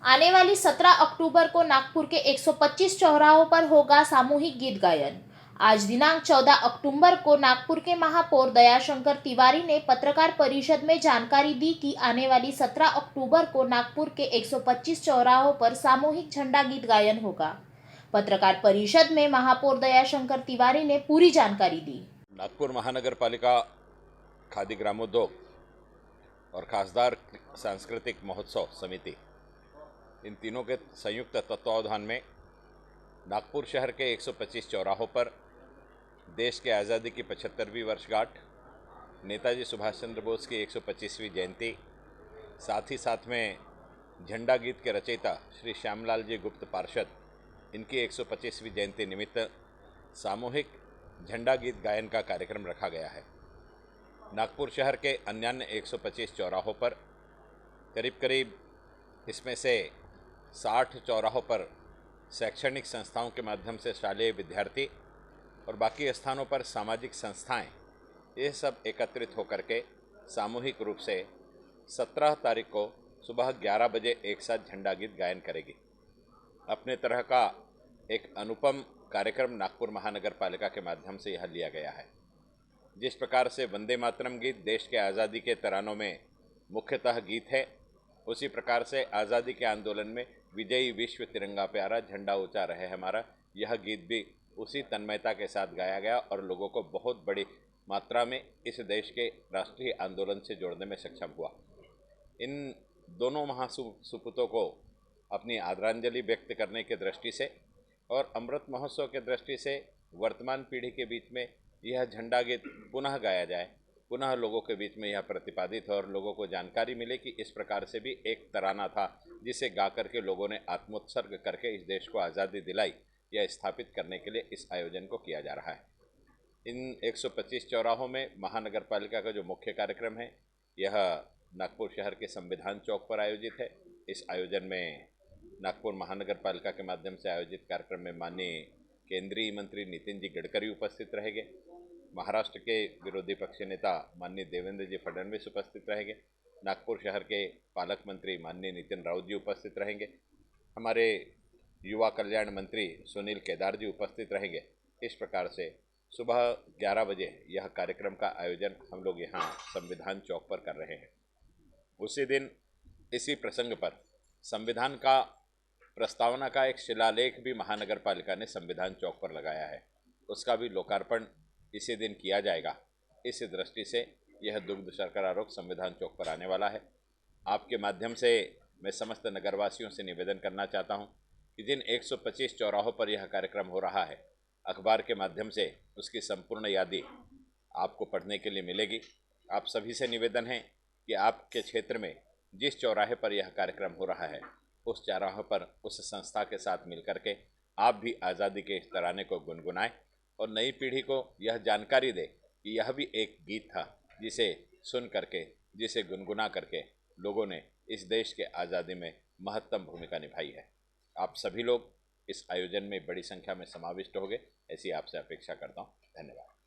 आने वाली 17 अक्टूबर को नागपुर के 125 चौराहों पर होगा सामूहिक गीत गायन। आज दिनांक 14 अक्टूबर को नागपुर के महापौर दयाशंकर तिवारी ने पत्रकार परिषद में जानकारी दी कि आने वाली 17 अक्टूबर को नागपुर के 125 चौराहों पर सामूहिक झंडा गीत गायन होगा। पत्रकार परिषद में महापौर दयाशंकर तिवारी ने पूरी जानकारी दी। नागपुर महानगर पालिका, खादी ग्रामोद्योग और खासदार सांस्कृतिक महोत्सव समिति, इन तीनों के संयुक्त तत्वावधान में नागपुर शहर के 125 चौराहों पर देश के आज़ादी की 75वीं वर्षगांठ, नेताजी सुभाष चंद्र बोस की 125वीं जयंती, साथ ही साथ में झंडा गीत के रचयिता श्री श्यामलाल जी गुप्त पार्षद, इनकी 125वीं जयंती निमित्त सामूहिक झंडा गीत गायन का कार्यक्रम रखा गया है। नागपुर शहर के अन्य 125 चौराहों पर करीब इसमें से 60 चौराहों पर शैक्षणिक संस्थाओं के माध्यम से शालेय विद्यार्थी और बाकी स्थानों पर सामाजिक संस्थाएं, ये सब एकत्रित होकर के सामूहिक रूप से 17 तारीख को सुबह 11 बजे एक साथ झंडा गीत गायन करेगी। अपने तरह का एक अनुपम कार्यक्रम नागपुर महानगर पालिका के माध्यम से यह लिया गया है। जिस प्रकार से वंदे मातरम गीत देश के आज़ादी के तरानों में मुख्यतः गीत है, उसी प्रकार से आज़ादी के आंदोलन में विजयी विश्व तिरंगा प्यारा झंडा ऊंचा रहे हमारा, यह गीत भी उसी तन्मयता के साथ गाया गया और लोगों को बहुत बड़ी मात्रा में इस देश के राष्ट्रीय आंदोलन से जोड़ने में सक्षम हुआ। इन दोनों महासपूतों को अपनी आदरांजलि व्यक्त करने की दृष्टि से और अमृत महोत्सव के दृष्टि से वर्तमान पीढ़ी के बीच में यह झंडा गीत पुनः गाया जाए, पुनः लोगों के बीच में यह प्रतिपादित हो और लोगों को जानकारी मिले कि इस प्रकार से भी एक तराना था जिसे गा करके लोगों ने आत्मोत्सर्ग करके इस देश को आज़ादी दिलाई, यह स्थापित करने के लिए इस आयोजन को किया जा रहा है। इन 125 चौराहों में महानगर पालिका का जो मुख्य कार्यक्रम है, यह नागपुर शहर के संविधान चौक पर आयोजित है। इस आयोजन में नागपुर महानगर पालिका के माध्यम से आयोजित कार्यक्रम में माननीय केंद्रीय मंत्री नितिन जी गडकरी उपस्थित रहेंगे, महाराष्ट्र के विरोधी पक्ष नेता माननीय देवेंद्र जी फडणवीस उपस्थित रहेंगे, नागपुर शहर के पालक मंत्री माननीय नितिन राउत जी उपस्थित रहेंगे, हमारे युवा कल्याण मंत्री सुनील केदार जी उपस्थित रहेंगे। इस प्रकार से सुबह 11 बजे यह कार्यक्रम का आयोजन हम लोग यहाँ संविधान चौक पर कर रहे हैं। उसी दिन इसी प्रसंग पर संविधान का प्रस्तावना का एक शिलालेख भी महानगर पालिका ने संविधान चौक पर लगाया है, उसका भी लोकार्पण इसी दिन किया जाएगा। इस दृष्टि से यह दुग्ध शर्करा रोग संविधान चौक पर आने वाला है। आपके माध्यम से मैं समस्त नगरवासियों से निवेदन करना चाहता हूं कि जिन 125 चौराहों पर यह कार्यक्रम हो रहा है, अखबार के माध्यम से उसकी संपूर्ण यादी आपको पढ़ने के लिए मिलेगी। आप सभी से निवेदन है कि आपके क्षेत्र में जिस चौराहे पर यह कार्यक्रम हो रहा है, उस चौराहे पर उस संस्था के साथ मिलकर के आप भी आज़ादी के इस तराने को गुनगुनाएं और नई पीढ़ी को यह जानकारी दे कि यह भी एक गीत था जिसे सुन करके, जिसे गुनगुना करके लोगों ने इस देश के आज़ादी में महत्तम भूमिका निभाई है। आप सभी लोग इस आयोजन में बड़ी संख्या में समाविष्ट होंगे, ऐसी आपसे अपेक्षा करता हूँ। धन्यवाद।